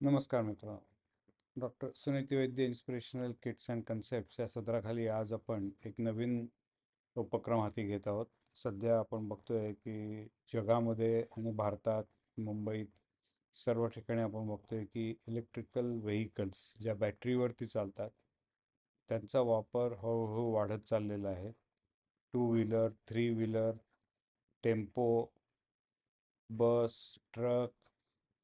नमस्कार मित्र. Doctor Suniti Vaidya inspirational kits and concepts या सदराखाली आज आपण एक नवीन उपक्रम हाती घेत आहोत. सध्या आपण बघतोय की जगामध्ये आणि भारतात, मुंबईत सर्व ठिकाणी आपण बघतोय की इलेक्ट्रिकल व्हेकल्स ज्या बॅटरीवरती चालतात त्यांचा वापर हळूहळू वाढत चाललेला आहे. Two wheeler, three wheeler, tempo, bus, truck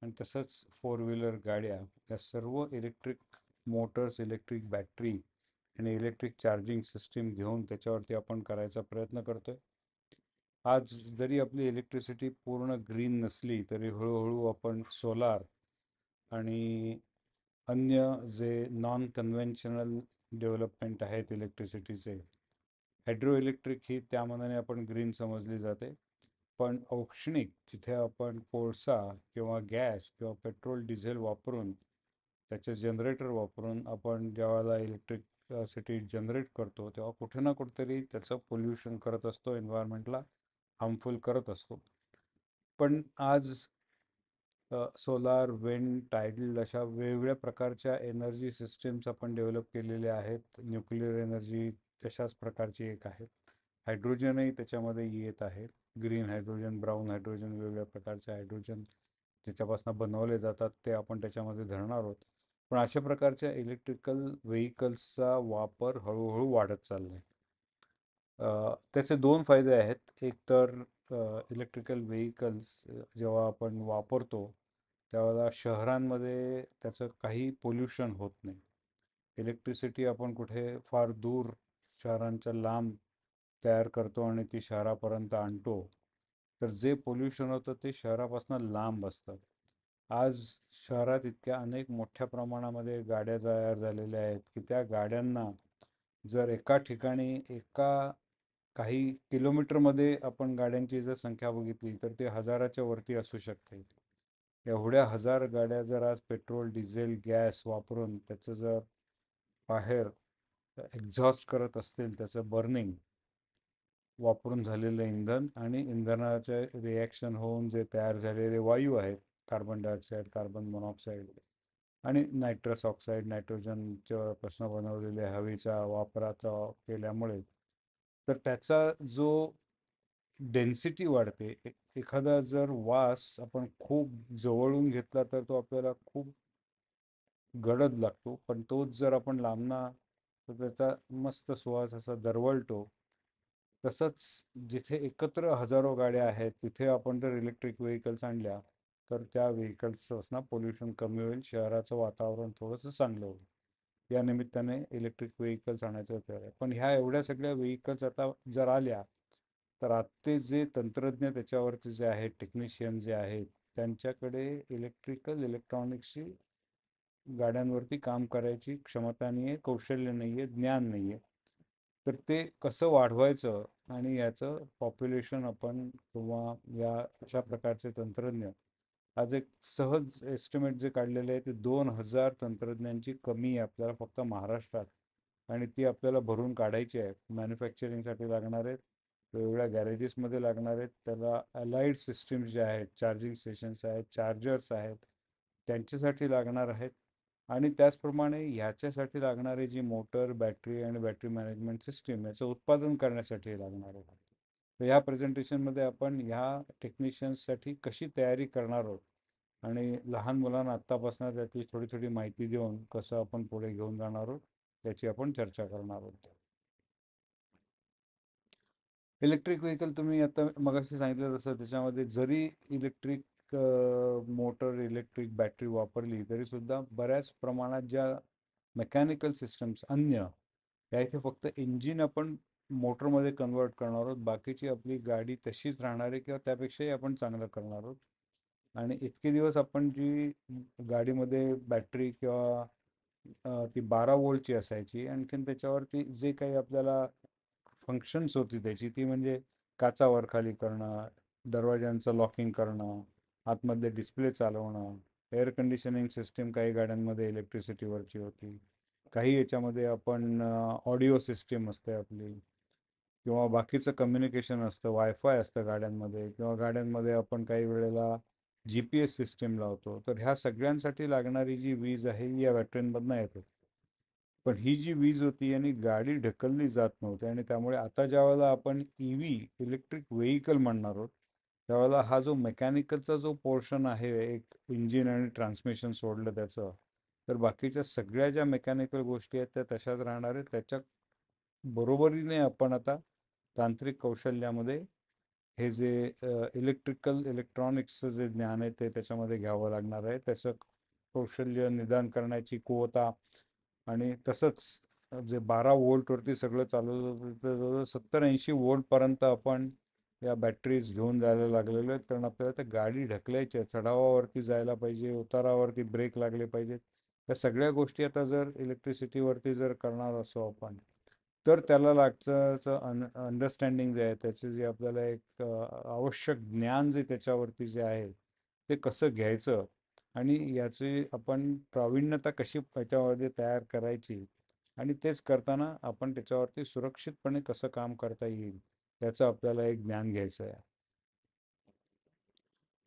आणि तसंच फोर व्हीलर गाड्या या सर्व इलेक्ट्रिक मोटर्स, इलेक्ट्रिक बॅटरी आणि इलेक्ट्रिक चार्जिंग सिस्टीम घेऊन त्याच्यावरती आपण करायचा प्रयत्न करतोय. आज जरी आपली इलेक्ट्रिसिटी पूर्ण ग्रीन नसली तरी हळूहळू आपण सोलार आणि अन्य जे नॉन कन्व्हेन्शनल डेव्हलपमेंट आहेत इलेक्ट्रिसिटीचे, हायड्रो इलेक्ट्रिक ही त्या मानाने आपण ग्रीन समजली जाते. पण औष्णिक जिथे आपण कोळसा किंवा गॅस किंवा पेट्रोल डिझेल वापरून त्याचे जनरेटर वापरून आपण ज्यावेळेला इलेक्ट्रिसिटी जनरेट करतो तेव्हा कुठे ना कुठेतरी त्याचं पोल्युशन करत असतो, एन्व्हायरमेंटला हार्मफुल करत असतो. पण आज सोलार, विंड, टायडल अशा वेगवेगळ्या प्रकारच्या एनर्जी सिस्टीम्स आपण डेव्हलप केलेल्या आहेत. न्यूक्लिअर एनर्जी तशाच प्रकारची एक आहे. हायड्रोजनही त्याच्यामध्ये येत आहे. ग्रीन हायड्रोजन, ब्राऊन हायड्रोजन, वेगवेगळ्या प्रकारचे हायड्रोजन ज्याच्यापासून बनवले जातात ते आपण त्याच्यामध्ये धरणार आहोत. पण अशा प्रकारच्या इलेक्ट्रिकल व्हेकल्सचा वापर हळूहळू वाढत चाललाय. त्याचे दोन फायदे आहेत. एक तर इलेक्ट्रिकल व्हेकल्स जेव्हा आपण वापरतो त्यावेळेला शहरांमध्ये त्याचं काही पोल्युशन होत नाही. इलेक्ट्रिसिटी आपण कुठे फार दूर शहरांच्या लांब तयार करतो आणि ती शहरापर्यंत आणतो, तर जे पोल्युशन होतं ते शहरापासून लांब असतं. आज शहरात इतक्या अनेक मोठ्या प्रमाणामध्ये गाड्या तयार झालेल्या आहेत की त्या गाड्यांना जर एका ठिकाणी काही किलोमीटरमध्ये आपण गाड्यांची जर संख्या बघितली तर ते हजाराच्या वरती असू शकते. एवढ्या हजार गाड्या जर आज पेट्रोल, डिझेल, गॅस वापरून त्याचं जर बाहेर एक्झॉस्ट करत असतील, त्याचं बर्निंग वापरून झालेलं इंधन आणि इंधनाचे रिॲक्शन होऊन जे तयार झालेले वायू आहेत, कार्बन डायऑक्साईड, कार्बन मोनॉक्साईड आणि नायट्रस ऑक्साईड, नायट्रोजनच्या पासून बनवलेल्या हवेच्या वापराचा केल्यामुळे तर त्याचा जो डेन्सिटी वाढते. एखादा जर वास आपण खूप जवळून घेतला तर तो आपल्याला खूप गडद लागतो, पण तोच जर आपण लांबना तर त्याचा मस्त सुवास असा दरवळतो. तसंच जिथे एकत्र हजारो गाड्या आहेत तिथे आपण जर इलेक्ट्रिक व्हेकल्स आणल्या तर त्या व्हेकल्सपासून पोल्युशन कमी होईल, शहराचं वातावरण थोडंसं चांगलं होईल. या निमित्ताने इलेक्ट्रिक व्हेकल्स आणायचा विचार आहे. पण ह्या एवढ्या सगळ्या व्हेकल्स आता जर आल्या तर आत्ते जे तंत्रज्ञ त्याच्यावरती जे आहेत, टेक्निशियन जे आहेत, त्यांच्याकडे इलेक्ट्रॉनिक्सची गाड्यांवरती काम करायची क्षमता नाही आहे, कौशल्य नाही आहे, ज्ञान नाही आहे. तर ते कसं वाढवायचं आणि याचं पॉप्युलेशन आपण किंवा या अशा प्रकारचे तंत्रज्ञ आज एक सहज एस्टिमेट जे काढलेले आहे ते 2000 तंत्रज्ञांची कमी आहे आपल्याला फक्त महाराष्ट्रात. आणि ती आपल्याला भरून काढायची आहे. मॅन्युफॅक्चरिंगसाठी लागणार आहेत, वेगवेगळ्या गॅरेजेसमध्ये लागणार आहेत. त्याला अलाइड सिस्टीम्स जे आहेत, चार्जिंग स्टेशन्स आहेत, चार्जर्स आहेत, त्यांच्यासाठी लागणार आहेत. आणि त्याचप्रमाणे ह्याच्यासाठी लागणारी जी मोटर, बॅटरी आणि बॅटरी मॅनेजमेंट सिस्टीम याचं उत्पादन करण्यासाठी लागणार आहे. तर ह्या प्रेझेंटेशनमध्ये आपण ह्या टेक्निशियन्ससाठी कशी तयारी करणार आहोत आणि लहान मुलांना आत्तापासून त्याची थोडी थोडी माहिती देऊन कसं आपण पुढे घेऊन जाणार आहोत याची आपण चर्चा करणार आहोत. इलेक्ट्रिक व्हेकल तुम्ही आता मगाशी सांगितलं तसं त्याच्यामध्ये जरी इलेक्ट्रिक मोटर, इलेक्ट्रिक बॅटरी वापरली तरी सुद्धा बऱ्याच प्रमाणात ज्या मेकॅनिकल सिस्टम्स अन्य त्या इथे फक्त इंजिन आपण मोटरमध्ये कन्वर्ट करणार आहोत. बाकीची आपली गाडी तशीच राहणार आहे किंवा त्यापेक्षाही आपण चांगलं करणार आहोत. आणि इतके दिवस आपण जी गाडीमध्ये बॅटरी किंवा ती 12 व्होल्टची असायची, आणखीन त्याच्यावरती जे काही आपल्याला फंक्शन्स होती त्याची ती म्हणजे काचा वर खाली करणं, दरवाज्यांचं लॉकिंग करणं, आतमधले डिस्प्ले चालवणं, एअर कंडिशनिंग सिस्टीम काही गाड्यांमध्ये इलेक्ट्रिसिटीवरची होती. काही याच्यामध्ये आपण ऑडिओ सिस्टीम असते आपली किंवा बाकीचं कम्युनिकेशन असतं, वायफाय असतं गाड्यांमध्ये किंवा गाड्यांमध्ये आपण काही वेळेला GPS सिस्टीम लावतो. तर ह्या सगळ्यांसाठी लागणारी जी वीज आहे ही या बॅटरीमधनं येते. पण ही जी वीज होती आणि गाडी ढकलली जात नव्हती आणि त्यामुळे आता ज्यावेळेला आपण ईव्ही इलेक्ट्रिक व्हेकल म्हणणार आहोत, त्यावेळेला हा जो मेकॅनिकलचा जो पोर्शन आहे, एक इंजिन आणि ट्रान्समिशन सोडलं त्याचं, तर बाकीच्या सगळ्या ज्या मेकॅनिकल गोष्टी आहेत त्या तशाच राहणार आहेत. त्याच्या बरोबरीने आपण आता तांत्रिक कौशल्यामध्ये हे जे इलेक्ट्रिकल इलेक्ट्रॉनिक्सचं जे ज्ञान आहे ते त्याच्यामध्ये घ्यावं लागणार आहे. त्याचं कौशल्य निदान करण्याची कुवता आणि तसंच जे 12 व्होल्टवरती सगळं चालवत होतं ते जवळजवळ 70-80 व्होल्टपर्यंत आपण या बॅटरीज घेऊन जायला लागलेलो आहेत. कारण आपल्याला त्या गाडी ढकलायची आहे, चढावावरती जायला पाहिजे, उतारावरती ब्रेक लागले पाहिजेत. या सगळ्या गोष्टी आता जर इलेक्ट्रिसिटीवरती जर करणार असो आपण, तर त्याला लागचं अंडरस्टँडिंग जे आहे त्याचे जे आपल्याला एक आवश्यक ज्ञान जे त्याच्यावरती जे आहे ते कसं घ्यायचं आणि याची आपण प्रावीण्यता कशी त्याच्यामध्ये तयार करायची आणि तेच करताना आपण त्याच्यावरती सुरक्षितपणे कसं काम करता येईल त्याचं आपल्याला एक ज्ञान घ्यायचं आहे.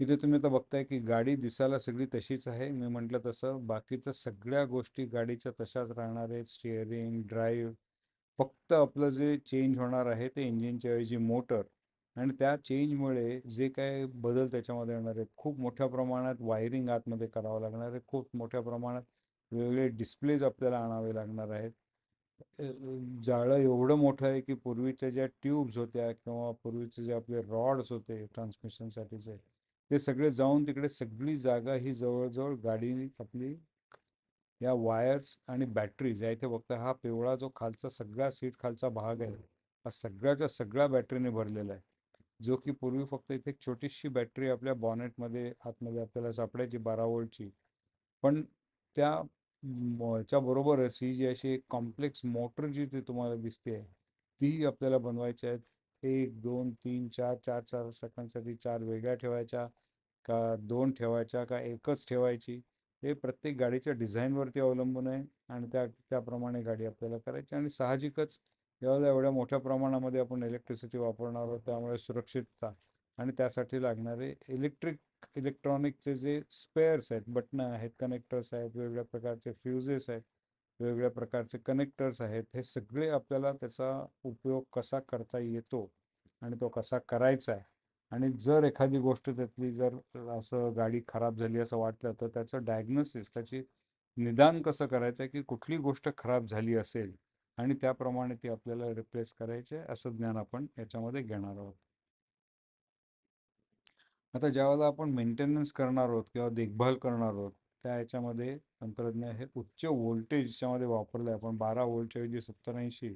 इथे तुम्ही आता बघताय की गाडी दिसायला सगळी तशीच आहे. मी म्हटलं तसं बाकीचं सगळ्या गोष्टी गाडीच्या तशाच राहणार आहेत. स्टिअरिंग, ड्राईव्ह, फक्त आपलं जे चेंज होणार आहे ते इंजिनच्या ऐवजी मोटर आणि त्या चेंजमुळे जे काय बदल त्याच्यामध्ये येणार आहेत, खूप मोठ्या प्रमाणात वायरिंग आतमध्ये करावं लागणार आहे, खूप मोठ्या प्रमाणात वेगवेगळे डिस्प्लेज आपल्याला आणावे लागणार आहेत. जाळं एवढं मोठं आहे की पूर्वीच्या ज्या ट्यूब्स होत्या किंवा पूर्वीचे जे आपले रॉड्स होते ट्रान्समिशनसाठीचे, ते सगळे जाऊन तिकडे सगळी जागा ही जवळजवळ गाडी आपली या वायर्स आणि बॅटरीज या इथे बघता हा पिवळा जो खालचा सगळा सीट खालचा भाग आहे हा सगळ्याच्या सगळ्या बॅटरीने भरलेला आहे. जो की पूर्वी फक्त इथे एक छोटीशी बॅटरी आपल्या बॉनेटमध्ये आतमध्ये आपल्याला सापडायची 12 व्होल्टची. पण त्या ह्याच्या बरोबरच ही जी अशी एक कॉम्प्लेक्स मोटर जी ती तुम्हाला दिसते ती आपल्याला बनवायची आहे. 1 2 3 4 चार चार सेकंडसाठी चार वेगळ्या ठेवायच्या का दोन ठेवायच्या का एकच ठेवायची, हे प्रत्येक गाडीच्या डिझाईनवरती अवलंबून आहे आणि त्याप्रमाणे गाडी आपल्याला करायची. आणि साहजिकच जेव्हा एवढ्या मोठ्या प्रमाणामध्ये आपण इलेक्ट्रिसिटी वापरणार आहोत त्यामुळे सुरक्षितता आणि त्यासाठी लागणारे इलेक्ट्रॉनिकचे जे स्पेअर्स आहेत, बटणं आहेत, कनेक्टर्स आहेत, वेगवेगळ्या प्रकारचे फ्युजेस आहेत, वेगवेगळ्या प्रकारचे कनेक्टर्स आहेत, हे सगळे आपल्याला त्याचा उपयोग कसा करता येतो आणि तो कसा करायचा आहे. आणि जर एखादी गोष्ट त्यातली जर असं गाडी खराब झाली असं वाटलं तर त्याचं डायग्नोसिस, त्याची निदान कसं करायचं आहे की कुठली गोष्ट खराब झाली असेल आणि त्याप्रमाणे ती आपल्याला रिप्लेस करायची आहे असं ज्ञान आपण याच्यामध्ये घेणार आहोत. आता ज्यावेळेला आपण मेंटेनन्स करणार आहोत किंवा देखभाल करणार आहोत त्या ह्याच्यामध्ये तंत्रज्ञान हे उच्च व्होल्टेजच्यामध्ये वापरलं आहे. आपण 12 व्होल्टच्या ऐवजी 70-80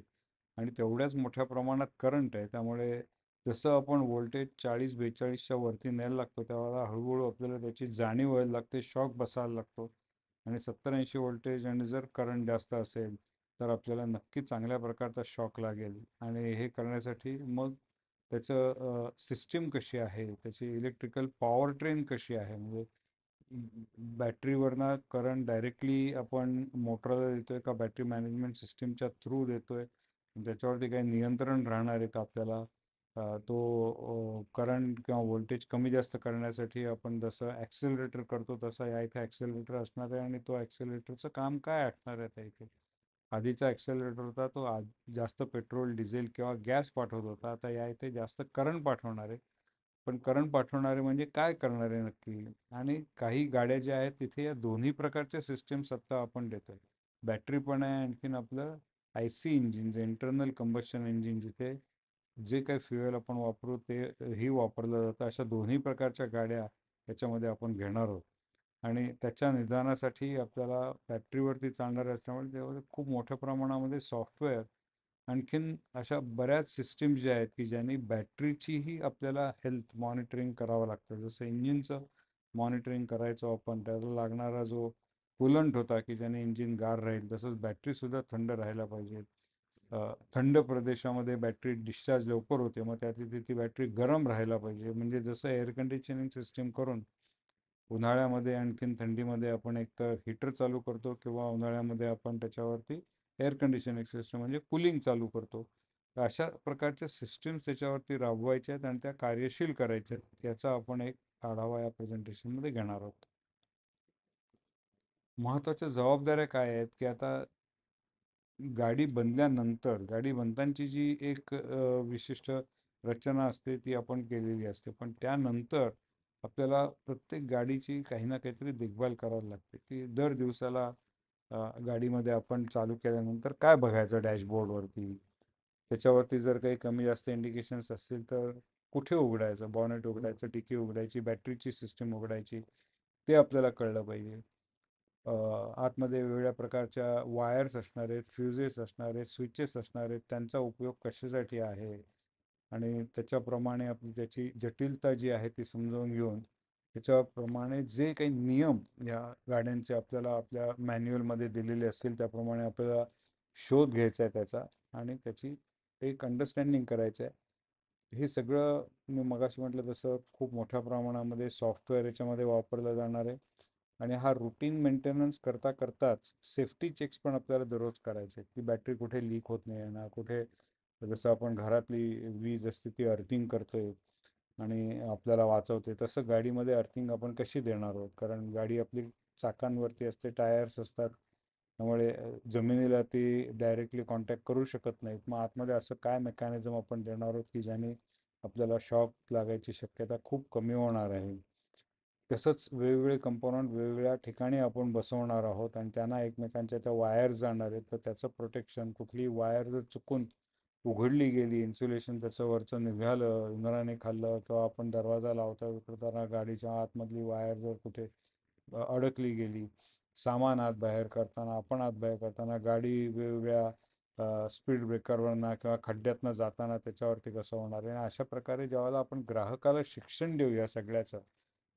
आणि तेवढ्याच मोठ्या प्रमाणात करंट आहे. त्यामुळे जसं आपण व्होल्टेज 40-42च्या वरती न्यायला लागतो त्यावेळेला हळूहळू आपल्याला त्याची जाणीव व्हायला लागते, शॉक बसायला लागतो. आणि 70-80 व्होल्टेज आणि जर करंट जास्त असेल तर आपल्याला नक्की चांगल्या प्रकारचा शॉक लागेल. आणि हे करण्यासाठी मग त्याचं सिस्टीम कशी आहे, त्याची इलेक्ट्रिकल पॉवर ट्रेन कशी आहे, म्हणजे बॅटरीवरनं करंट डायरेक्टली आपण मोटरला देतोय का बॅटरी मॅनेजमेंट सिस्टीमच्या थ्रू देतोय, त्याच्यावरती काही नियंत्रण राहणार आहे का आपल्याला. तो करंट किंवा व्होल्टेज कमी जास्त करण्यासाठी आपण जसं ॲक्सेलरेटर करतो तसं या इथे ॲक्सेलरेटर असणार आहे आणि तो ॲक्सेलरेटरचं काम काय असणार आहे त्या इथे. आधीचा ॲक्सेलरेटर होता तो जास्त पेट्रोल डिझेल किंवा गॅस पाठवत होता, आता या इथे जास्त करंट पाठवणार आहे. पण करंट पाठवणारे म्हणजे काय करणारे नक्की. आणि काही गाड्या ज्या आहेत तिथे या दोन्ही प्रकारचे सिस्टीम्स आता आपण देतोय. बॅटरी पण आहे, आणखीन आपलं IC इंजिन जे इंटरनल कंबशन इंजिन जिथे जे काही फ्युएल आपण वापरू ते ही वापरलं जातं, अशा दोन्ही प्रकारच्या गाड्या याच्यामध्ये आपण घेणार आहोत. आणि त्याच्या निदानासाठी आपल्याला बॅटरीवरती चालणारे असल्यामुळे त्यामध्ये खूप मोठ्या प्रमाणामध्ये सॉफ्टवेअर आणखीन अशा बऱ्याच सिस्टीम ज्या आहेत की ज्यांनी बॅटरीचीही आपल्याला हेल्थ मॉनिटरिंग करावं लागतं. जसं इंजिनचं मॉनिटरिंग करायचो आपण, त्याला लागणारा जो कुलंट होता की ज्याने इंजिन गार राहील, तसंच बॅटरीसुद्धा थंड राहायला पाहिजे. थंड प्रदेशामध्ये बॅटरी डिस्चार्ज लवकर होते, मग त्या तिथे ती बॅटरी गरम राहायला पाहिजे. म्हणजे जसं एअर कंडिशनिंग सिस्टीम करून उन्हाळ्यामध्ये आणखीन थंडीमध्ये आपण एक तर हीटर चालू करतो किंवा उन्हाळ्यामध्ये आपण त्याच्यावरती एअर कंडिशनिंग सिस्टम म्हणजे कूलिंग चालू करतो. अशा प्रकारच्या सिस्टीम्स त्याच्यावरती राबवायच्या आहेत आणि त्या कार्यशील करायच्या आहेत, याचा आपण एक आढावा या प्रेझेंटेशनमध्ये घेणार आहोत. महत्त्वाच्या जबाबदाऱ्या काय आहेत, की आता गाडी बनल्यानंतर गाडी बनतांची जी एक विशिष्ट रचना असते ती आपण केलेली असते, पण त्यानंतर आपल्याला प्रत्येक गाडीची काही ना काहीतरी देखभाल करावी लागते, की दर दिवसाला गाडीमध्ये आपण चालू केल्यानंतर काय बघायचं डॅशबोर्डवरती, त्याच्यावरती जर काही कमी जास्त इंडिकेशन्स असतील तर कुठे उघडायचं, बॉनेट उघडायचं, डिकी उघडायची, बॅटरीची सिस्टीम उघडायची, ते आपल्याला कळलं पाहिजे. आतमध्ये वेगवेगळ्या प्रकारच्या वायर्स असणार आहेत, फ्युजेस असणार आहेत, स्विचेस असणार आहेत, त्यांचा उपयोग कशासाठी आहे आणि त्याच्याप्रमाणे आपली त्याची जटिलता जी आहे ती समजावून घेऊन त्याच्याप्रमाणे जे काही नियम या गाड्यांचे आपल्याला आपल्या मॅन्युअलमध्ये दिलेले असतील त्याप्रमाणे आपल्याला शोध घ्यायचा आहे त्याचा आणि त्याची एक अंडरस्टँडिंग करायचं आहे. हे सगळं मी मगाशी म्हटलं तसं खूप मोठ्या प्रमाणामध्ये सॉफ्टवेअर याच्यामध्ये वापरलं जाणार आहे आणि हा रुटीन मेंटेनन्स करता करताच सेफ्टी चेक्स पण आपल्याला दररोज करायचे, की बॅटरी कुठे लीक होत नाही ना कुठे, जसं आपण घरातली वीज असते ती अर्थिंग करतोय आणि आपल्याला वाचवते, तसं गाडीमध्ये अर्थिंग आपण कशी देणार आहोत, कारण गाडी आपली चाकांवरती असते, टायर्स असतात, त्यामुळे जमिनीला ती डायरेक्टली कॉन्टॅक्ट करू शकत नाहीत. मग आतमध्ये असं काय मेकॅनिझम आपण देणार आहोत की ज्याने आपल्याला शॉक लागायची शक्यता खूप कमी होणार आहे. तसंच वेगवेगळे कंपोनंट वेगवेगळ्या ठिकाणी आपण बसवणार आहोत आणि त्यांना एकमेकांच्या त्या वायर जाणार आहेत, तर त्याचं प्रोटेक्शन, कुठली वायर जर चुकून उघडली गेली, इन्सुलेशन त्याचं वरचं निघालं, उंदराने खाल्लं, किंवा आपण दरवाजा लावता करताना गाडीच्या आतमधली वायर जर कुठे अडकली गेली, सामान आत बाहेर करताना, आपण आत बाहेर करताना, गाडी वेगवेगळ्या स्पीड ब्रेकरवरनं किंवा खड्ड्यातनं जाताना त्याच्यावरती कसं होणार आहे, अशा प्रकारे ज्यावेळेला आपण ग्राहकाला शिक्षण देऊ या सगळ्याचं,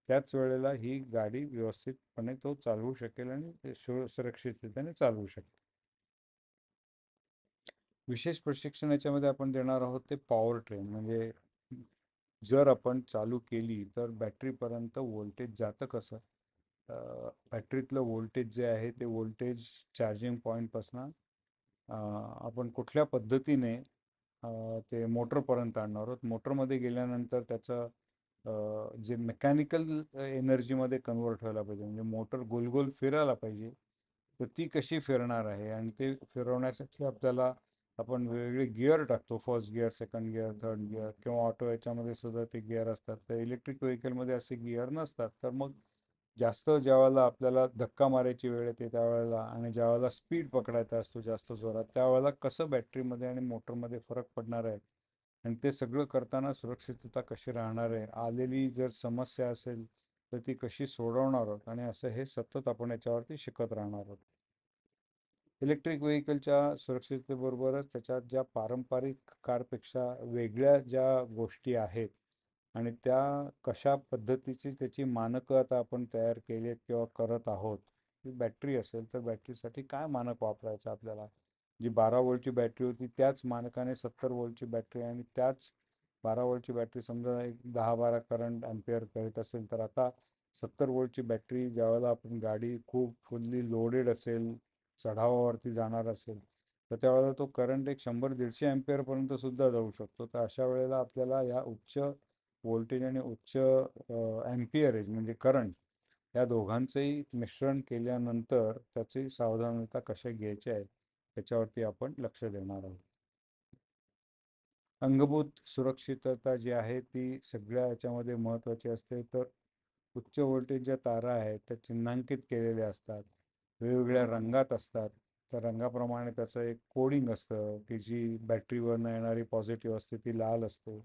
त्याच वेळेला ही गाडी व्यवस्थितपणे तो चालवू शकेल आणि सुरक्षितरित्याने चालवू शकेल. विशेष प्रशिक्षण याच्यामध्ये आपण देणार आहोत ते पॉवर ट्रेन, म्हणजे जर आपण चालू केली तर बॅटरीपर्यंत व्होल्टेज जातं कसं, बॅटरीतलं व्होल्टेज जे आहे ते व्होल्टेज चार्जिंग पॉईंटपासून आपण कुठल्या पद्धतीने ते मोटरपर्यंत आणणार आहोत, मोटरमध्ये गेल्यानंतर त्याचं जे मेकॅनिकल एनर्जीमध्ये कन्वर्ट व्हायला पाहिजे, म्हणजे मोटर गोल गोल फिरायला पाहिजे, तर ती कशी फिरणार आहे आणि ते फिरवण्यासाठी आपल्याला आपण वेगवेगळे गिअर टाकतो, first gear, second gear, third gear, किंवा ऑटो याच्यामध्ये सुद्धा ते गिअर असतात, तर इलेक्ट्रिक व्हेकलमध्ये असे गिअर नसतात. तर मग जास्त ज्यावेळेला आपल्याला धक्का मारायची वेळ येते त्यावेळेला आणि ज्यावेळेला स्पीड पकडायचा असतो जास्त जोरात, त्यावेळेला कसं बॅटरीमध्ये आणि मोटरमध्ये फरक पडणार आहे आणि ते सगळं करताना सुरक्षितता कशी राहणार आहे, आलेली जर समस्या असेल तर ती कशी सोडवणार आहोत, आणि असं हे सतत आपण याच्यावरती शिकत राहणार आहोत. इलेक्ट्रिक व्हेकलच्या सुरक्षिततेबरोबरच त्याच्यात ज्या पारंपरिक कारपेक्षा वेगळ्या ज्या गोष्टी आहेत आणि त्या कशा पद्धतीची त्याची मानकं आता आपण तयार केली आहेत किंवा करत आहोत. बॅटरी असेल तर बॅटरीसाठी काय मानक वापरायचं आपल्याला, जी 12 वोल्टची बॅटरी होती त्याच मानकाने 70 वोल्टची बॅटरी, आणि त्याच 12 वोल्टची बॅटरी समजा एक 10-12 करंट अँपिअर करत असेल, तर आता 70 वोल्टची बॅटरी ज्यावेळेला आपण गाडी खूप फुल्ली लोडेड असेल, चढावावरती जाणार असेल, तर त्यावेळेला तो करंट एक 100-150 अँपिअर पर्यंत सुद्धा जाऊ शकतो. तर अशा वेळेला आपल्याला या उच्च व्होल्टेज आणि उच्च अँपिअरेज म्हणजे करंट या दोघांचंही मिश्रण केल्यानंतर त्याची सावधानता कशा घ्यायची आहे त्याच्यावरती आपण लक्ष देणार आहोत. अंगभूत सुरक्षितता जी आहे ती सगळ्या याच्यामध्ये महत्त्वाची असते. तर उच्च व्होल्टेज ज्या तारा आहेत त्या चिन्हांकित केलेल्या असतात, वेगवेगळ्या रंगात असतात, त्या रंगाप्रमाणे त्याचं एक कोडिंग असतं, की जी बॅटरीवरनं येणारी पॉझिटिव्ह असते ती लाल असते,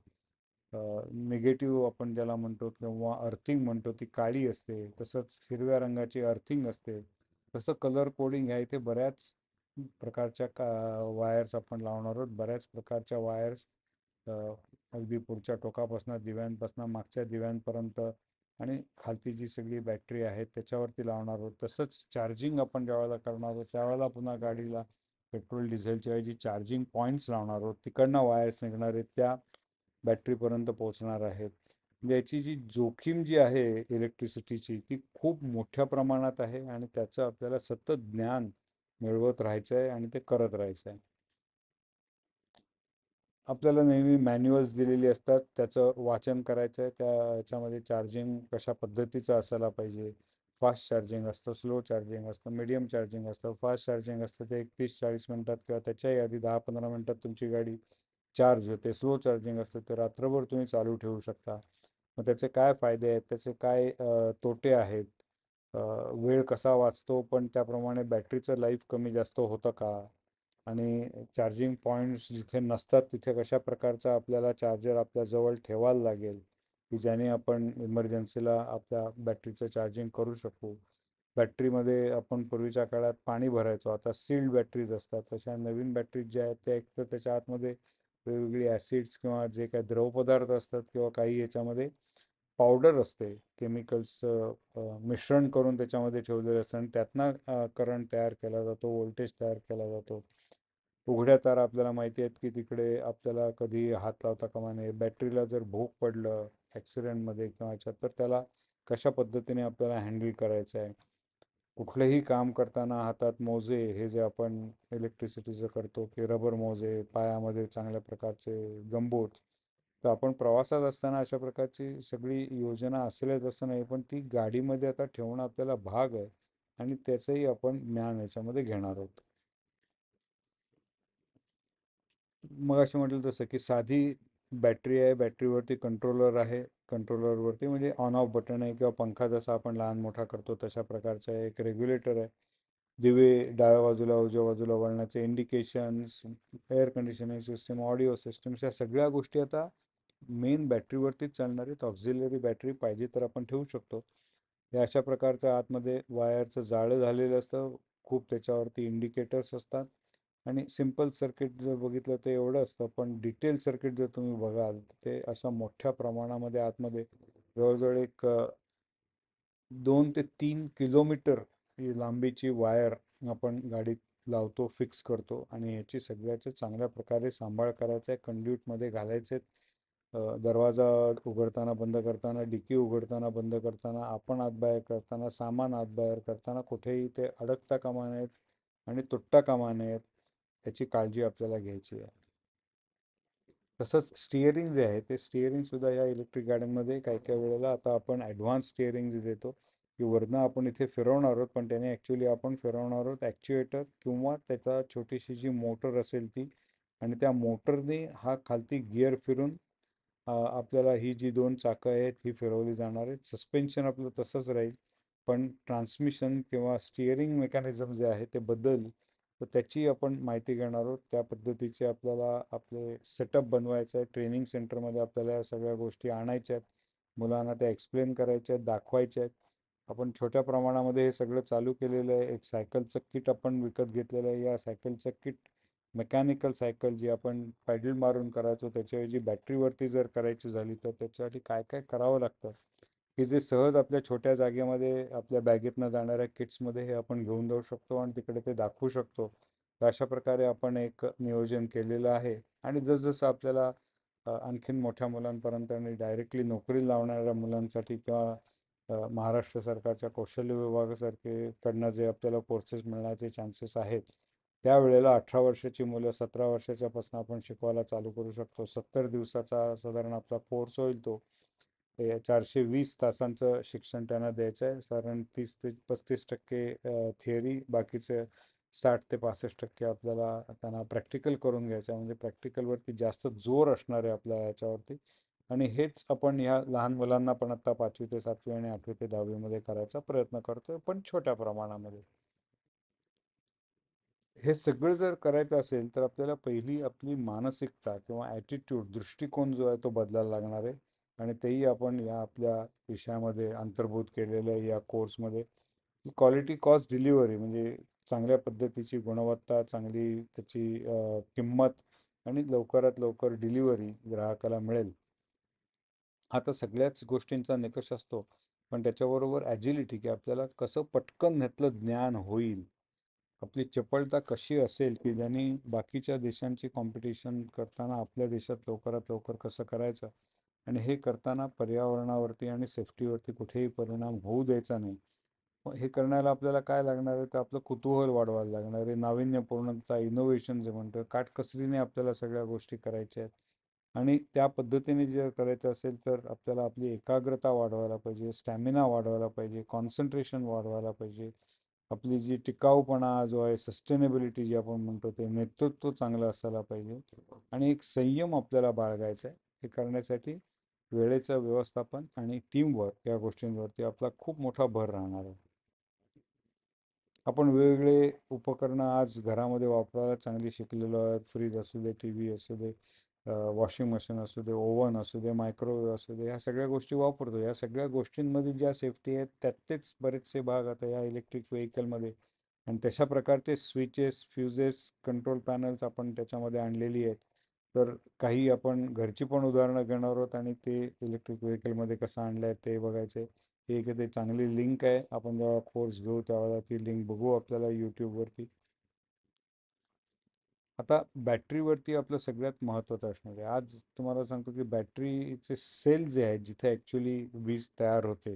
निगेटिव्ह आपण ज्याला म्हणतो किंवा अर्थिंग म्हणतो ती काळी असते, तसंच हिरव्या रंगाची अर्थिंग असते. तसं कलर कोडिंग ह्या इथे बऱ्याच प्रकारच्या वायर्स आपण लावणार आहोत, बऱ्याच प्रकारच्या वायर्स अगदी पुढच्या टोकापासून दिव्यांपासून मागच्या दिव्यांपर्यंत आणि खालती जी सगळी बॅटरी आहे त्याच्यावरती लावणार आहोत. तसंच चार्जिंग आपण ज्यावेळेला करणार आहोत त्यावेळेला पुन्हा गाडीला पेट्रोल डिझेलच्या ऐवजी चार्जिंग पॉईंट्स लावणार आहोत, तिकडनं वायर्स निघणार आहेत त्या बॅटरीपर्यंत पोहोचणार आहेत. म्हणजे याची जी जोखीम जी आहे इलेक्ट्रिसिटीची ती खूप मोठ्या प्रमाणात आहे आणि त्याचं आपल्याला सतत ज्ञान मिळवत राहायचं आहे आणि ते करत राहायचं आहे. आपल्याला नेहमी मॅन्युअल्स दिलेली असतात, त्याचं वाचन करायचं आहे. याच्यामध्ये चार्जिंग कशा पद्धतीचं असायला पाहिजे. फास्ट चार्जिंग असतं, स्लो चार्जिंग असतं, मीडियम चार्जिंग असतं. फास्ट चार्जिंग असतं ते 30-40 मिनिटात किंवा त्याच्याही आधी 10-15 मिनिटात तुमची गाडी चार्ज होते. स्लो चार्जिंग असतं ते रात्रभर तुम्ही चालू ठेवू शकता. मग त्याचे काय फायदे आहेत, त्याचे काय तोटे आहेत, अ, वेळ कसा वाचतो, पण त्याप्रमाणे बॅटरीचं लाईफ कमी जास्त होतं का, आणि चार्जिंग पॉईंट्स जिथे नसतात तिथे कशा प्रकारचा आपल्याला चार्जर आपल्या जवळ ठेवायला लागेल की ज्याने आपण इमर्जन्सीला आपल्या बॅटरीचं चार्जिंग करू शकू. बॅटरीमध्ये आपण पूर्वीच्या काळात पाणी भरायचो, आता सील्ड बॅटरीज असतात. तशा नवीन बॅटरीज ज्या आहेत त्या एक तर त्याच्या आतमध्ये वेगवेगळी ॲसिड्स किंवा जे काही द्रवपदार्थ असतात किंवा काही याच्यामध्ये पावडर असते, केमिकल्सचं मिश्रण करून त्याच्यामध्ये ठेवलेलं असतं आणि त्यातनं करंट तयार केला जातो, व्होल्टेज तयार केला जातो. उघड्या तार आपल्याला माहिती आहेत की तिकडे आपल्याला कधी हात लावता कामा नये. बॅटरीला जर भोग पडलं ॲक्सिडेंटमध्ये किंवा ह्याच्यात, तर त्याला कशा पद्धतीने आपल्याला हँडल करायचं आहे. कुठलंही काम करताना हातात मोजे, हे जे आपण इलेक्ट्रिसिटीचं करतो की रबर मोजे, पायामध्ये चांगल्या प्रकारचे गमबूट. तर आपण प्रवासात असताना अशा प्रकारची सगळी योजना असेलच असं नाही, पण ती गाडीमध्ये आता ठेवणं आपल्याला भाग आहे आणि त्याचंही आपण ज्ञान याच्यामध्ये घेणार आहोत. मग असे म्हटलं तसं की साधी बॅटरी आहे, बॅटरीवरती कंट्रोलर आहे, कंट्रोलरवरती म्हणजे ऑन ऑफ बटन आहे किंवा पंखा जसा आपण लहान मोठा करतो तशा प्रकारचा एक रेग्युलेटर आहे. दिवे डाव्या बाजूला उजव्या बाजूला वळण्याचे indications, air conditioning system, audio systems, या सगळ्या गोष्टी आता मेन बॅटरीवरतीच चालणार आहेत. ऑक्झिलरी बॅटरी पाहिजे तर आपण ठेवू शकतो. हे अशा प्रकारचं आतमध्ये वायरचं जाळं झालेलं असतं. खूप त्याच्यावरती इंडिकेटर्स असतात आणि सिम्पल सर्किट जर बघितलं तर एवढं असतं, पण डिटेल सर्किट जर तुम्ही बघाल ते अशा मोठ्या प्रमाणामध्ये आतमध्ये जवळजवळ एक 2 ते 3 किलोमीटर ही लांबीची वायर आपण गाडीत लावतो, फिक्स करतो आणि याची सगळ्याचे चांगल्या प्रकारे सांभाळ करायचा आहे. कंड्यूटमध्ये घालायचे. दरवाजा उघडताना बंद करताना, डिकी उघडताना बंद करताना, आपण आत बाहेर करताना, सामान आत बाहेर करताना कुठेही ते अडकता कामा नयेत आणि तुटता कामा नयेत, याची काळजी आपल्याला घ्यायची आहे. तसंच स्टिअरिंग जे आहे ते स्टिअरिंग सुद्धा या इलेक्ट्रिक गाड्यांमध्ये काही काही वेळेला आता आपण ॲडव्हान्स स्टिअरिंग जे देतो की वरनं आपण इथे फिरवणार आहोत, पण त्याने ॲक्च्युली आपण फिरवणार आहोत ॲक्च्युएटर किंवा त्याचा छोटीशी जी मोटर असेल ती, आणि त्या मोटरने हा खालती गिअर फिरून आपल्याला ही जी दोन चाकं आहेत ही फिरवली जाणार आहेत. सस्पेन्शन आपलं तसंच राहील, पण ट्रान्समिशन किंवा स्टिअरिंग मेकॅनिझम जे आहे ते बदल, तर त्याची आपण माहिती घेणार आहोत. त्या पद्धतीचे आपल्याला आपले सेटअप बनवायचं आहे. ट्रेनिंग सेंटरमध्ये आपल्याला या सगळ्या गोष्टी आणायच्या आहेत, मुलांना त्या एक्सप्लेन करायच्या आहेत, दाखवायच्या आहेत. आपण छोट्या प्रमाणामध्ये हे सगळं चालू केलेलं आहे. एक सायकलचं किट आपण विकत घेतलेलं आहे. या सायकलचं किट मेकॅनिकल सायकल जी आपण पॅडल मारून करायचो त्याच्याऐवजी बॅटरीवरती जर करायची झाली तर त्याच्यासाठी काय काय करावं लागतं, की जे सहज आपल्या छोट्या जागेमध्ये आपल्या बॅगेतनं जाणाऱ्या किट्समध्ये हे आपण घेऊन जाऊ शकतो आणि तिकडे ते दाखवू शकतो. तर अशा प्रकारे आपण एक नियोजन केलेलं आहे. आणि जसजसं आपल्याला आणखीन मोठ्या मुलांपर्यंत आणि डायरेक्टली नोकरी लावणाऱ्या मुलांसाठी किंवा महाराष्ट्र सरकारच्या कौशल्य विभागासारखे कडनं जे आपल्याला कोर्सेस मिळण्याचे चान्सेस आहेत, त्यावेळेला 18 वर्षाची मुलं 17 वर्षाच्यापासून आपण शिकवायला चालू करू शकतो. 70 दिवसाचा साधारण आपला कोर्स होईल तो. 420 तासांचं शिक्षण त्यांना द्यायचं आहे. साधारण 30 ते 35% थिअरी, बाकीचे 60 ते 65% आपल्याला त्यांना प्रॅक्टिकल करून घ्यायचं आहे. म्हणजे प्रॅक्टिकलवरती जास्त जोर असणार आहे आपल्या याच्यावरती. आणि हेच आपण ह्या लहान मुलांना पण आता 5वी ते 7वी आणि 8वी ते 10वी करायचा प्रयत्न करतोय, पण छोट्या प्रमाणामध्ये. हे सगळं जर करायचं असेल तर आपल्याला पहिली आपली मानसिकता किंवा ॲटिट्यूड, दृष्टिकोन जो आहे तो बदलायला लागणार आहे. आणि तेही आपण या आपल्या विषयामध्ये अंतर्भूत केलेलं आहे या कोर्समध्ये. क्वालिटी कॉस्ट डिलिव्हरी म्हणजे चांगल्या पद्धतीची गुणवत्ता, चांगली त्याची किंमत आणि लवकरात लवकर डिलिव्हरी ग्राहकाला मिळेल. हा तर सगळ्याच गोष्टींचा निकष असतो, पण त्याच्याबरोबर ॲजिलिटी, की आपल्याला कसं पटकन ह्यातलं ज्ञान होईल, आपली चपळता कशी असेल की ज्यांनी बाकीच्या देशांची कॉम्पिटिशन करताना आपल्या देशात लवकरात लवकर कसं करायचं, आणि हे करताना पर्यावरणावरती आणि सेफ्टीवरती कुठेही परिणाम होऊ द्यायचा नाही. मग हे करण्याला आपल्याला काय लागणार आहे, तर आपलं कुतूहल वाढवायला लागणार आहे, नाविन्यपूर्णता, इनोव्हेशन जे म्हणतो, काटकसरीने आपल्याला सगळ्या गोष्टी करायच्या आहेत. आणि त्या पद्धतीने जर करायचं असेल तर आपल्याला आपली एकाग्रता वाढवायला पाहिजे, स्टॅमिना वाढवायला पाहिजे, कॉन्सन्ट्रेशन वाढवायला पाहिजे. आपली जी टिकाऊपणा जो आहे, सस्टेनेबिलिटी जी आपण म्हणतो, ते नेतृत्व चांगलं असायला पाहिजे. आणि एक संयम आपल्याला बाळगायचा आहे. हे करण्यासाठी वेळेचं व्यवस्थापन आणि टीमवर्क या गोष्टींवरती आपला खूप मोठा भर राहणार आहे. आपण वेगवेगळे उपकरणं आज घरामध्ये वापरायला चांगली शिकलेलो आहे. फ्रीज असू दे, टी व्ही असू दे, वॉशिंग मशीन असू दे, ओव्हन असू दे, मायक्रोवेव्ह असू दे, ह्या सगळ्या गोष्टी वापरतो. या सगळ्या गोष्टींमध्ये ज्या सेफ्टी आहेत त्यातलेच बरेचसे भाग आता या इलेक्ट्रिक व्हेकलमध्ये आणि तशा प्रकारचे स्विचेस, फ्युजेस, कंट्रोल पॅनल्स आपण त्याच्यामध्ये आणलेली आहेत. तर काही आपण घरची पण उदाहरणं घेणार आहोत आणि ते इलेक्ट्रिक व्हेकलमध्ये कसं आणलं आहे ते बघायचं आहे. ठीक आहे, ते चांगली लिंक आहे. आपण जेव्हा कोर्स घेऊ त्यावेळेला ती लिंक बघू आपल्याला यूट्यूबवरती. आता बॅटरीवरती आपलं सगळ्यात महत्त्वाचं असणार आहे. आज तुम्हाला सांगतो की बॅटरीचे सेल जे आहेत जिथे ॲक्च्युली वीज तयार होते,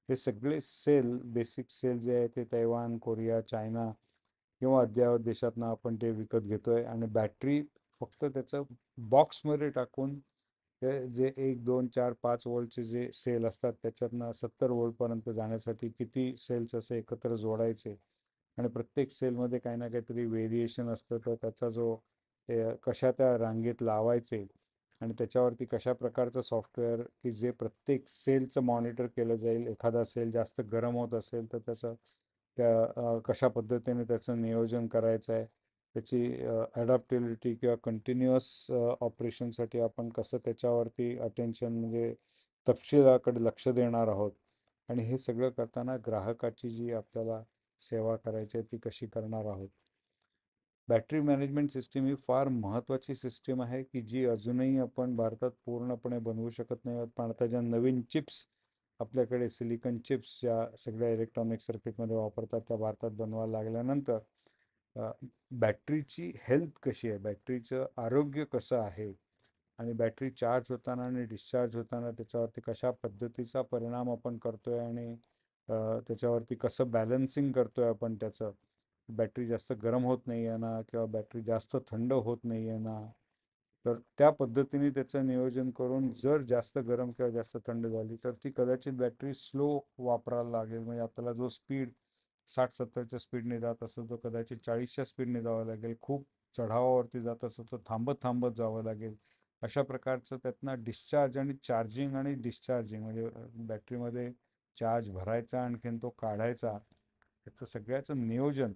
हे सगळे सेल, बेसिक सेल जे आहे ते तैवान, कोरिया, चायना किंवा अद्ययावत देशातनं आपण ते विकत घेतोय. आणि बॅटरी फक्त त्याचं बॉक्समध्ये टाकून ते जे 1, 2, 4, 5 वोल्टचे जे सेल असतात त्याच्यातनं 70 वोल्टपर्यंत जाण्यासाठी किती सेल्स असे एकत्र जोडायचे आणि प्रत्येक सेलमध्ये काही ना काहीतरी व्हेरिएशन असतं. तर त्याचा जो कशा त्या रांगेत लावायचे आणि त्याच्यावरती कशा प्रकारचं सॉफ्टवेअर की जे प्रत्येक सेलचं मॉनिटर केलं जाईल. एखादा सेल जास्त गरम होत असेल तर त्याचं कशा पद्धतीने त्याचं नियोजन करायचं आहे, त्याची ॲडॅप्टिबिलिटी किंवा कंटिन्युअस ऑपरेशनसाठी आपण कसं त्याच्यावरती अटेन्शन म्हणजे तपशिलाकडे लक्ष देणार आहोत. आणि हे सगळं करताना ग्राहकाची जी आपल्याला सेवा करायची आहे ती कशी करणार आहोत. बॅटरी मॅनेजमेंट सिस्टीम ही फार महत्त्वाची सिस्टीम आहे की जी अजूनही आपण भारतात पूर्णपणे बनवू शकत नाही आहोत. पण आता ज्या नवीन चिप्स आपल्याकडे सिलिकॉन चिप्स ज्या सगळ्या इलेक्ट्रॉनिक सर्किटमध्ये वापरतात त्या भारतात बनवायला लागल्यानंतर बॅटरीची हेल्थ कशी आहे, बॅटरीचं आरोग्य कसं आहे आणि बॅटरी चार्ज होताना आणि डिस्चार्ज होताना त्याच्यावरती कशा पद्धतीचा परिणाम आपण करतोय आणि त्याच्यावरती कसं बॅलन्सिंग करतोय आपण त्याचं. बॅटरी जास्त गरम होत नाही आहे ना किंवा बॅटरी जास्त थंड होत नाही आहे ना. तर त्या पद्धतीने त्याचं नियोजन करून जर जास्त गरम किंवा जास्त थंड झाली तर ती कदाचित बॅटरी स्लो वापरायला लागेल. म्हणजे आपल्याला जो स्पीड 60-70च्या स्पीडने जात असतो तो कदाचित 40च्या स्पीडने जावं लागेल. खूप चढावावरती जात असतो तर थांबत थांबत जावं लागेल. अशा प्रकारचं त्यातनं डिस्चार्ज आणि चार्जिंग आणि डिस्चार्जिंग म्हणजे बॅटरीमध्ये चार्ज भरायचा आणखीन तो काढायचा याचं सगळ्याचं नियोजन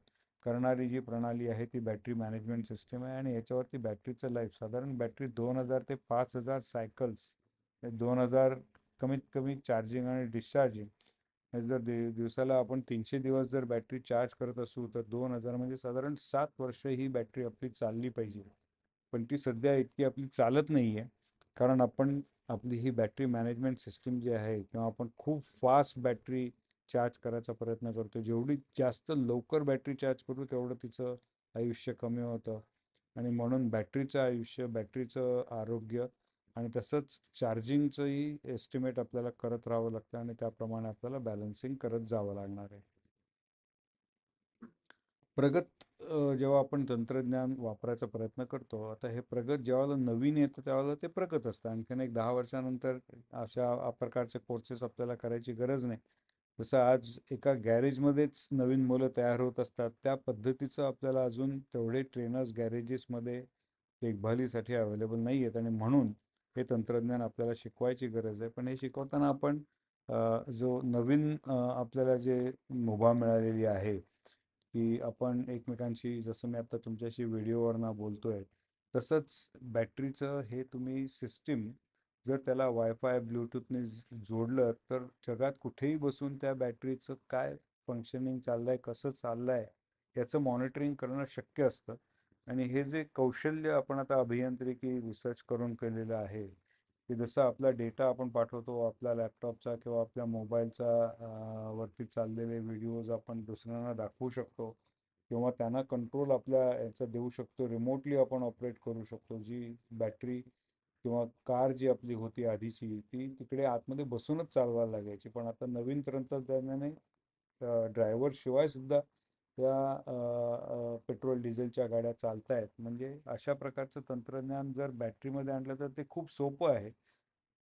करणारी जी प्रणाली आहे ती बॅटरी मॅनेजमेंट सिस्टीम आहे. आणि याच्यावरती बॅटरीचं लाईफ साधारण बॅटरी 2000 ते 5000 सायकल्स, 2000 कमीत कमी चार्जिंग आणि डिस्चार्जिंग जर दिवसाला आपण 300 दिवस जर बॅटरी चार्ज करत असू तर 2000 म्हणजे साधारण 7 वर्ष ही बॅटरी आपली चालली पाहिजे. पण ती सध्या इतकी आपली चालत नाही आहे कारण आपण आपली ही बॅटरी मॅनेजमेंट सिस्टीम जी आहे किंवा आपण खूप फास्ट बॅटरी चार्ज करायचा प्रयत्न करतो. जेवढी जास्त लवकर बॅटरी चार्ज करू तेवढं तिचं आयुष्य कमी होतं. आणि म्हणून बॅटरीचं आयुष्य, बॅटरीचं आरोग्य आणि तसंच चार्जिंगचंही एस्टिमेट आपल्याला करत राहावं लागतं आणि त्याप्रमाणे आपल्याला बॅलन्सिंग करत जावं लागणार आहे. प्रगत जेव्हा आपण तंत्रज्ञान वापरायचा प्रयत्न करतो, आता हे प्रगत जेव्हा नवीन येतं त्यावेळेला ते प्रगत असतं. आणखीन एक 10 वर्षानंतर अशा प्रकारचे कोर्सेस आपल्याला करायची गरज नाही. जसं आज एका गॅरेजमध्येच नवीन मुलं तयार होत असतात त्या पद्धतीचं आपल्याला अजून तेवढे ट्रेनर्स गॅरेजेसमध्ये देखभालीसाठी अवेलेबल नाही आहेत. आणि म्हणून हे तंत्रज्ञान आपल्याला शिकवायची गरज आहे. पण हे शिकवताना आपण जो नवीन आपल्याला जे मुभा मिळालेली आहे की आपण एकमेकांशी, जसं मी आता तुमच्याशी व्हिडिओवरनं बोलतोय तसंच बॅटरीचं हे तुम्ही सिस्टीम जर त्याला वायफाय ब्लूटूथने जोडलं तर जगात कुठेही बसून त्या बॅटरीचं काय फंक्शनिंग चाललंय, कसं चाललंय याचं मॉनिटरिंग करणं शक्य असतं. आणि हे जे कौशल्य आपण आता अभियांत्रिकी रिसर्च करून केलेलं आहे की जसं आपला डेटा आपण पाठवतो आपल्या लॅपटॉपचा किंवा आपल्या मोबाईलचा वरती चाललेले व्हिडिओज आपण दुसऱ्यांना दाखवू शकतो किंवा त्यांना कंट्रोल आपल्या याचा देऊ शकतो. रिमोटली आपण ऑपरेट करू शकतो. जी बॅटरी किंवा कार जी आपली होती आधीची ती तिकडे आतमध्ये बसूनच चालवायला लागायची. पण आता नवीन तंत्रज्ञानाने ड्रायव्हर शिवाय सुद्धा या पेट्रोल डिझेलच्या गाड्या चालत आहेत. म्हणजे अशा प्रकारचं तंत्रज्ञान जर बॅटरीमध्ये आणलं तर ते खूप सोपं आहे.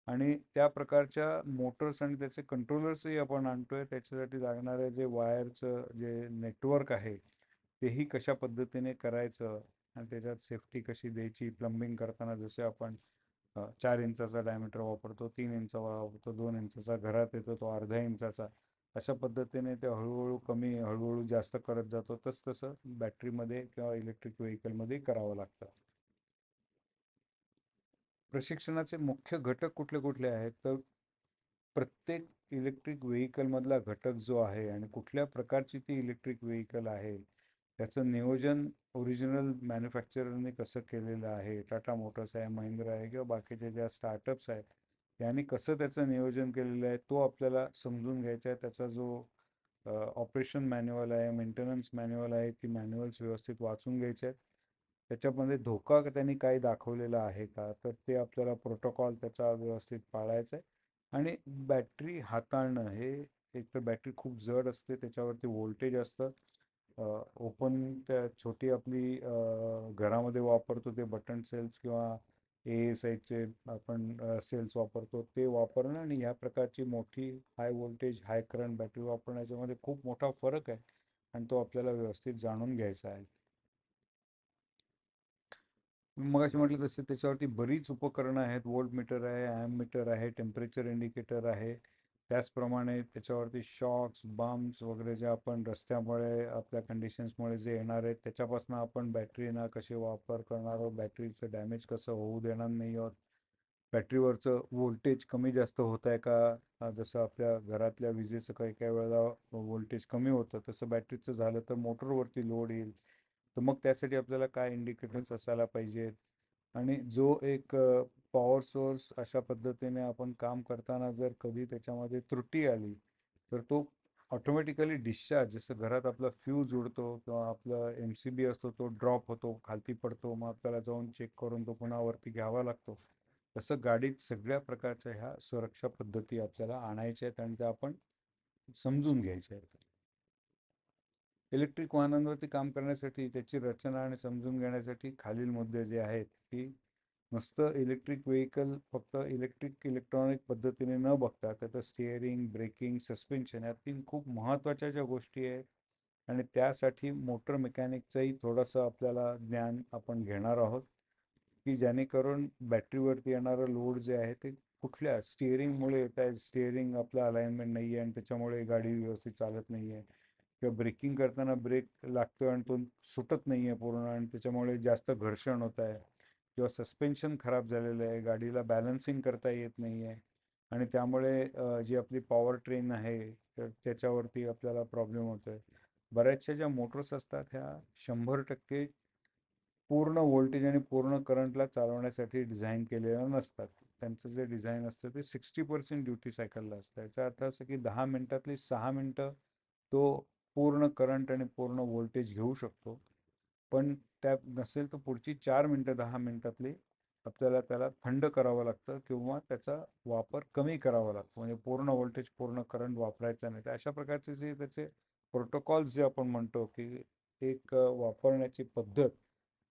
आणि त्या प्रकारच्या मोटर्स आणि त्याचे कंट्रोलर्सही आपण आणतोय. त्याच्यासाठी लागणारे जे वायरचं जे नेटवर्क आहे तेही कशा पद्धतीने करायचं आणि त्याच्यात सेफ्टी कशी द्यायची. प्लंबिंग करताना जसे आपण 4 इंचाचा डायमीटर वापरतो, 3 इंच वापरतो, 2 इंचाचा, घरात येतो तो अर्धा 1 इंचाचा. अशा पद्धतीने ते हळूहळू कमी हळूहळू जास्त करत जातो. तसं बॅटरीमध्ये किंवा इलेक्ट्रिक व्हेकलमध्ये करावं लागतं. प्रशिक्षणाचे मुख्य घटक कुठले कुठले आहेत तर प्रत्येक इलेक्ट्रिक व्हेकलमधला घटक जो आहे आणि कुठल्या प्रकारची ती इलेक्ट्रिक व्हेकल आहे त्याचं नियोजन ओरिजिनल मॅन्युफॅक्चररने कसं केलेलं आहे, टाटा मोटर्स आहे, महिंद्रा आहे किंवा बाकीचे ज्या स्टार्टअप्स आहेत यांनी कसं त्याचं नियोजन केलेलं आहे तो आपल्याला समजून घ्यायचा आहे. त्याचा जो ऑपरेशन मॅन्युअल आहे, मेंटेनन्स मॅन्युअल आहे, ती मॅन्युअल्स व्यवस्थित वाचून घ्यायचे आहेत. त्याच्यामध्ये धोका त्यांनी काही दाखवलेला आहे का तर ते आपल्याला प्रोटोकॉल त्याचा व्यवस्थित पाळायचा आहे. आणि बॅटरी हाताळणं हे एक तर बॅटरी खूप जड असते, त्याच्यावरती व्होल्टेज असतं. ओपन त्या छोटी आपली घरामध्ये वापरतो ते बटन सेल्स किंवा ASIचे आपण सेल्स वापरतो ते वापरणं आणि ह्या प्रकारची मोठी high voltage high current battery वापरण्याच्यामध्ये खूप मोठा फरक आहे आणि तो आपल्याला व्यवस्थित जाणून घ्यायचा आहे. मग अशी म्हटलं तसं त्याच्यावरती बरीच उपकरणं आहेत. व्होल्ट मीटर आहे, ॲम मीटर आहे, टेम्परेचर इंडिकेटर आहे. त्याचप्रमाणे त्याच्यावरती शॉक्स बम्प्स वगैरे जे आपण रस्त्यामुळे आपल्या कंडिशन्समुळे जे येणार आहेत त्याच्यापासून आपण बॅटरीना कसे वापर करणार आहोत, बॅटरीचं डॅमेज कसं होऊ देणार नाही आहोत, बॅटरीवरचं व्होल्टेज कमी जास्त होत आहे का. जसं आपल्या घरातल्या विजेचं काही काही वेळेला व्होल्टेज कमी होतं तसं बॅटरीचं झालं तर मोटरवरती लोड येईल. तर मग त्यासाठी आपल्याला काय इंडिकेटर्स असायला पाहिजेत. आणि जो एक पॉवर सोर्स अशा पद्धतीने आपण काम करताना जर कधी त्याच्यामध्ये त्रुटी आली तर तो ऑटोमॅटिकली डिस्चार्ज, जसं घरात आपला फ्यूज उडतो किंवा आपला MCB असतो तो ड्रॉप होतो, खालती पडतो, मग आपल्याला जाऊन चेक करून तो पुन्हा वरती घ्यावा लागतो. तसं गाडीत सगळ्या प्रकारच्या ह्या सुरक्षा पद्धती आपल्याला आणायच्या आहेत आणि त्या आपण समजून घ्यायच्या आहेत. इलेक्ट्रिक वाहनांवरती काम करण्यासाठी त्याची रचना आणि समजून घेण्यासाठी खालील मुद्दे जे आहेत की नुसतं इलेक्ट्रिक व्हेकल फक्त इलेक्ट्रॉनिक पद्धतीने न बघता त्याचं स्टिअरिंग, ब्रेकिंग, सस्पेन्शन या 3 खूप महत्त्वाच्या ज्या गोष्टी आहेत आणि त्यासाठी मोटर मेकॅनिकचंही थोडंसं आपल्याला ज्ञान आपण घेणार आहोत की जेणेकरून बॅटरीवरती येणारं लोड जे आहे ते कुठल्या स्टिअरिंगमुळे येत आहे, स्टिअरिंग आपलं अलाइनमेंट नाही आहे आणि त्याच्यामुळे गाडी व्यवस्थित चालत नाही आहे किंवा ब्रेकिंग करताना ब्रेक लागतोय आणि तो सुटत नाही आहे पूर्ण आणि त्याच्यामुळे जास्त घर्षण होत आहे किंवा सस्पेन्शन खराब झालेलं आहे, गाडीला बॅलन्सिंग करता येत नाही आहे आणि त्यामुळे जी आपली पॉवर ट्रेन आहे तर त्याच्यावरती आपल्याला प्रॉब्लेम होतो आहे. बऱ्याचशा ज्या मोटर्स असतात ह्या 100% पूर्ण व्होल्टेज आणि पूर्ण करंटला चालवण्यासाठी डिझाईन केलेल्या नसतात. त्यांचं जे डिझाईन असतं ते 60% ड्युटी सायकलला असतं. याचा अर्थ असं की 10 मिनिटातली 6 मिनिटं तो पूर्ण करंट आणि पूर्ण व्होल्टेज घेऊ शकतो. पण त्या नसेल तर पुढची 4 मिनिटं 10 मिनिटातली आपल्याला त्याला थंड करावं लागतं किंवा त्याचा वापर कमी करावा लागतो. म्हणजे पूर्ण व्होल्टेज पूर्ण करंट वापरायचा नाही. तर अशा प्रकारचे जे त्याचे प्रोटोकॉल्स जे आपण म्हणतो की एक वापरण्याची पद्धत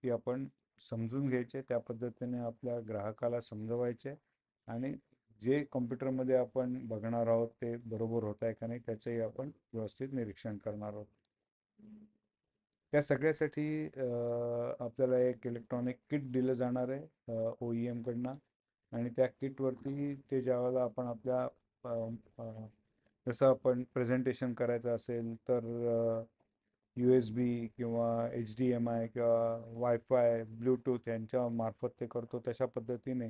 ती आपण समजून घ्यायचे, त्या पद्धतीने आपल्या ग्राहकाला समजवायचे आणि जे कॉम्प्युटरमध्ये आपण बघणार आहोत ते बरोबर होत आहे का नाही त्याचंही आपण व्यवस्थित निरीक्षण करणार आहोत. त्या सगळ्यासाठी आपल्याला एक इलेक्ट्रॉनिक किट दिलं जाणार आहे OEM कडनं आणि त्या किटवरती ते ज्यावेळेला आपण आपल्या जसं आपण प्रेझेंटेशन करायचं असेल तर USB किंवा HDMI किंवा वायफाय ब्लूटूथ यांच्या मार्फत ते करतो. तशा पद्धतीने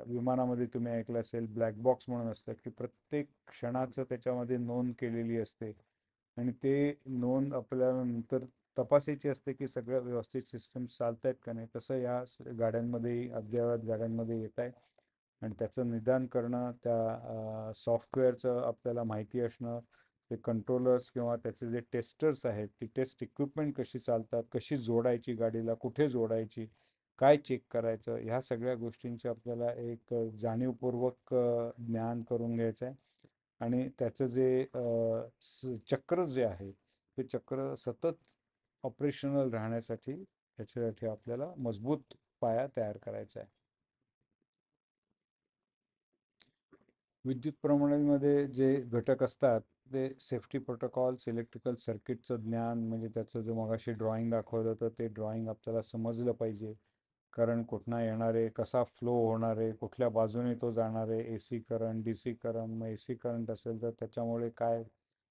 विमानामध्ये तुम्ही ऐकलं असेल ब्लॅक बॉक्स म्हणून असतं की प्रत्येक क्षणाचं त्याच्यामध्ये नोंद केलेली असते आणि ते नोंद आपल्याला नंतर तपासायची असते की सगळं व्यवस्थित सिस्टम चालत आहेत का नाही. तसं या गाड्यांमध्ये अद्ययावत गाड्यांमध्ये येत आहे आणि त्याचं निदान करणं, त्या सॉफ्टवेअरचं आपल्याला माहिती असणं, ते कंट्रोलर्स किंवा त्याचे जे टेस्टर्स आहेत ती टेस्ट इक्विपमेंट कशी चालतात, कशी जोडायची गाडीला, कुठे जोडायची, काय चेक करायचं, ह्या सगळ्या गोष्टींची आपल्याला एक जाणीवपूर्वक ज्ञान करून घ्यायचं आहे आणि त्याचं जे चक्र जे आहे ते चक्र सतत ऑपरेशनल राहण्यासाठी याच्यासाठी आपल्याला मजबूत पाया तयार करायचा आहे. विद्युत प्रणालीमध्ये जे घटक असतात ते सेफ्टी प्रोटोकॉल्स, इलेक्ट्रिकल सर्किटचं ज्ञान, म्हणजे त्याचं जे मगाशी ड्रॉइंग दाखवलं तर ते ड्रॉइंग आपल्याला समजलं पाहिजे. करंट कुठनं येणार आहे, कसा फ्लो होणार आहे, कुठल्या बाजूने तो जाणार आहे, AC करंट, DC करंट. मग AC करंट असेल तर त्याच्यामुळे काय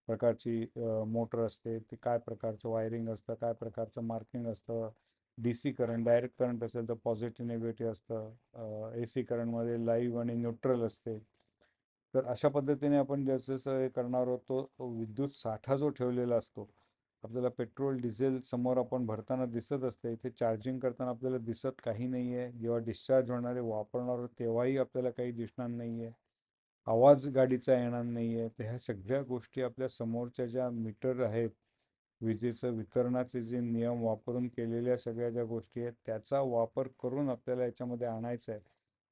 प्रकारची मोटर असते, ते काय प्रकारचं वायरिंग असतं, काय प्रकारचं मार्किंग असतं. DC करंट, डायरेक्ट करंट असेल तर पॉझिटिव्ह निगेटिव्ह असतं. AC करंटमध्ये लाईव्ह आणि न्यूट्रल असते. तर अशा पद्धतीने आपण जसं जसं हे करणार आहोत तो विद्युत साठा जो ठेवलेला असतो, आपल्याला पेट्रोल डिझेल समोर आपण भरताना दिसत असते, इथे चार्जिंग करताना आपल्याला दिसत काही नाही आहे. जेव्हा डिस्चार्ज होणारे वापरणार आहोत तेव्हाही आपल्याला काही दिसणार नाही आहे. आवाज गाडीचा येणार नाही आहे. तर ह्या सगळ्या गोष्टी आपल्या समोरच्या ज्या मीटर आहेत, विजेचं वितरणाचे जे नियम वापरून केलेल्या सगळ्या ज्या गोष्टी आहेत त्याचा वापर करून आपल्याला याच्यामध्ये आणायचं आहे.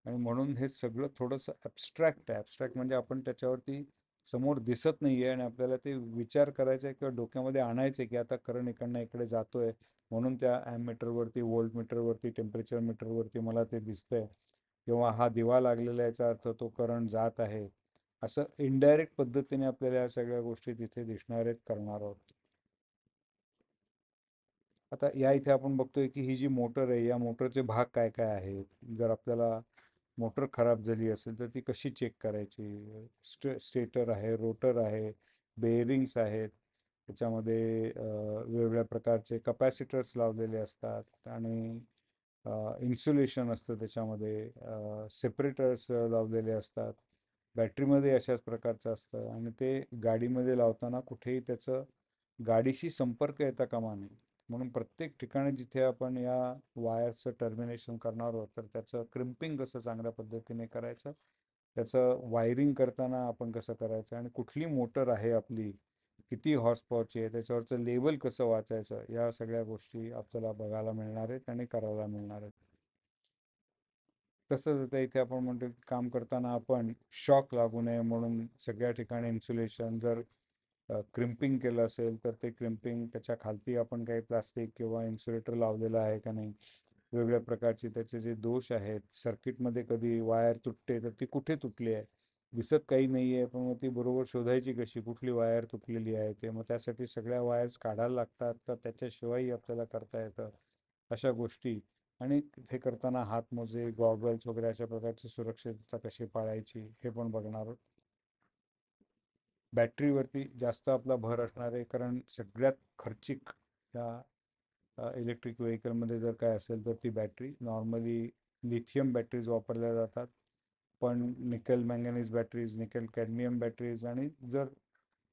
आणि म्हणून हे सगळं थोडंसं ॲबस्ट्रॅक्ट आहे. ॲबस्ट्रॅक्ट म्हणजे आपण त्याच्यावरती समोर दिसत नाही आहे आणि आपल्याला ते विचार करायचा आहे किंवा डोक्यामध्ये आणायचं आहे की आता करंट इकडनं इकडे जातोय, म्हणून त्या ॲममीटरवरती, व्होल्ट मीटरवरती, टेम्परेचर मीटरवरती मला ते दिसतंय, किंवा हा दिवा लागलेला याचा अर्थ तो करंट जात आहे. असं इनडायरेक्ट पद्धतीने आपल्याला या सगळ्या गोष्टी तिथे दिसणार आहेत, करणार आहोत. आता या इथे आपण बघतोय की ही जी मोटर आहे, या मोटरचे भाग काय काय आहेत. जर आपल्याला मोटर खराब झाली असेल तर ती कशी चेक करायची. स्टेटर आहे, रोटर आहे, बेअरिंग्स आहेत, त्याच्यामध्ये वेगवेगळ्या प्रकारचे कपॅसिटर्स लावलेले असतात आणि इन्सुलेशन असतं त्याच्यामध्ये, सेपरेटर्स लावलेले असतात. बॅटरीमध्ये अशाच प्रकारचं असतं आणि ते गाडीमध्ये लावताना कुठेही त्याचं गाडीशी संपर्क येता कामा नये. म्हणून प्रत्येक ठिकाणी जिथे आपण या वायरचं टर्मिनेशन करणार आहोत तर त्याचं क्रिम्पिंग कसं चांगल्या पद्धतीने करायचं, त्याचं वायरिंग करताना आपण कसं करायचं, आणि कुठली मोटर आहे आपली, किती हॉर्स पॉवरची आहे, त्याच्यावरचं लेबल कसं वाचायचं, या सगळ्या गोष्टी आपल्याला बघायला मिळणार आहेत आणि करायला मिळणार आहेत. तसंच आता इथे आपण म्हणतो की काम करताना आपण शॉक लागू नये म्हणून सगळ्या ठिकाणी इन्सुलेशन, जर क्रिम्पिंग केलं असेल तर ते क्रिम्पिंग त्याच्या खालती आपण काही प्लास्टिक किंवा इन्सुलेटर लावलेलं आहे का नाही, वेगवेगळ्या प्रकारचे त्याचे जे दोष आहेत, सर्किटमध्ये कधी वायर तुटते तर ती कुठे तुटली आहे, दिसत काही नाही आहे, पण मग ती बरोबर शोधायची कशी, कुठली वायर तुटलेली आहे ते, मग त्यासाठी सगळ्या वायर्स काढायला लागतात, तर त्याच्याशिवायही आपल्याला करता येतं अशा गोष्टी. आणि हे करताना हातमोजे, गॉगल्स वगैरे अशा प्रकारची सुरक्षितता कशी पाळायची हे पण बघणार आहोत. बॅटरीवरती जास्त आपला भर असणार आहे, कारण सगळ्यात खर्चिक या इलेक्ट्रिक व्हेकलमध्ये जर काय असेल तर ती बॅटरी. नॉर्मली लिथियम बॅटरीज वापरल्या जातात, पण nickel manganese batteries, nickel cadmium batteries, आणि जर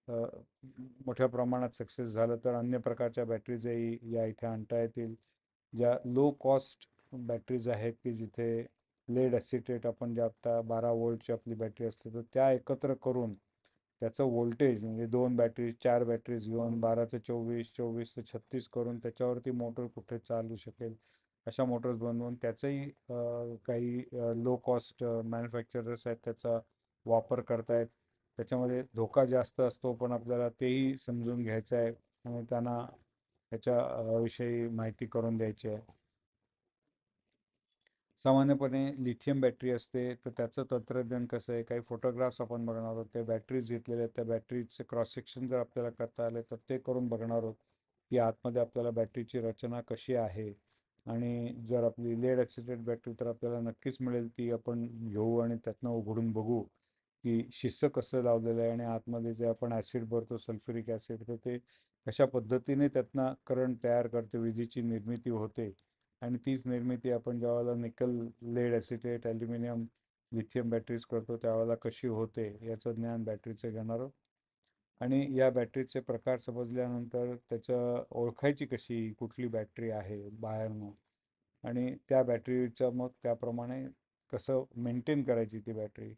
अ, मोठ्या प्रमाणात सक्सेस झालं तर अन्य प्रकारच्या बॅटरीजही या इथे आणता येतील. ज्या लो कॉस्ट बॅटरीज आहेत की जिथे लेड ॲसिटेट, आपण जे आता 12 वोल्टची आपली बॅटरी असते तर त्या एकत्र करून त्याचं व्होल्टेज, म्हणजे 2 बॅटरीज, 4 बॅटरीज घेऊन 12 ते 24, 24 ते 36 करून त्याच्यावरती मोटर कुठे चालू शकेल अशा मोटर्स बनवून त्याचंही काही लो कॉस्ट मॅन्युफॅक्चरर्स आहेत त्याचा वापर करतायत. त्याच्यामध्ये धोका जास्त असतो पण आपल्याला तेही समजून घ्यायचं आहे आणि त्यांना त्याच्या विषयी माहिती करून द्यायची आहे. सामान्यपणे लिथियम बॅटरी असते तर त्याचं तंत्रज्ञान कसं आहे, काही फोटोग्राफ्स आपण बघणार आहोत, त्या बॅटरीज घेतलेल्या आहेत, त्या बॅटरीचे क्रॉस सेक्शन जर आपल्याला करता आले तर ते करून बघणार आहोत की आतमध्ये आपल्याला बॅटरीची रचना कशी आहे. आणि जर आपली लेड ॲसिडेड बॅटरी तर आपल्याला नक्कीच मिळेल, ती आपण घेऊ आणि त्यातनं उघडून बघू की शिस्स कसं लावलेलं आहे आणि आतमध्ये जे आपण ॲसिड भरतो, सल्फ्युरिक ॲसिड, तर ते कशा पद्धतीने त्यातनं करंट तयार करते, विजेची निर्मिती होते. आणि तीच निर्मिती आपण ज्यावेळेला nickel, lead acetate, aluminium, lithium batteries करतो त्यावेळेला कशी होते याचं ज्ञान बॅटरीचं घेणार आहोत. आणि या बॅटरीचे प्रकार समजल्यानंतर त्याचं ओळखायची कशी, कुठली बॅटरी आहे बाहेरनं, आणि त्या बॅटरीचं मग त्याप्रमाणे कसं मेंटेन करायची ती बॅटरी.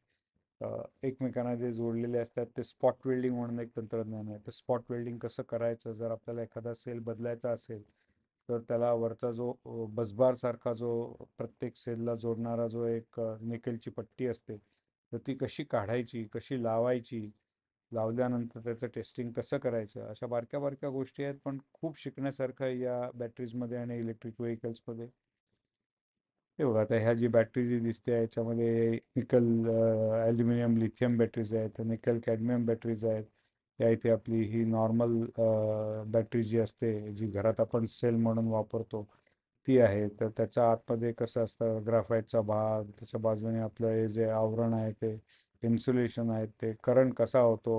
एकमेकांना जे जोडलेले असतात ते स्पॉट वेल्डिंग म्हणून एक तंत्रज्ञान आहे. तर स्पॉट वेल्डिंग कसं करायचं, जर आपल्याला एखादा सेल बदलायचा असेल तर त्याला वरचा जो बसबार सारखा जो प्रत्येक सेलला जोडणारा जो एक निकेलची पट्टी असते तर ती कशी काढायची, कशी लावायची, लावल्यानंतर त्याचं टेस्टिंग कसं करायचं, अशा बारक्या बारक्या गोष्टी आहेत, पण खूप शिकण्यासारखं आहे या बॅटरीजमध्ये आणि इलेक्ट्रिक व्हेकल्समध्ये. हे बघा, आता ह्या जी बॅटरी जी दिसते याच्यामध्ये निकल, ॲल्युमिनियम, लिथियम बॅटरीज आहेत, निकल कॅडमियम बॅटरीज आहेत. या इथे आपली ही नॉर्मल बॅटरी जी असते, जी घरात आपण सेल म्हणून वापरतो, ती आहे. तर त्याच्या आतमध्ये कसं असतं, ग्राफाईटचा भाग, त्याच्या बाजूने आपलं हे जे आवरण आहे ते इन्सुलेशन आहे, ते करंट कसा होतो,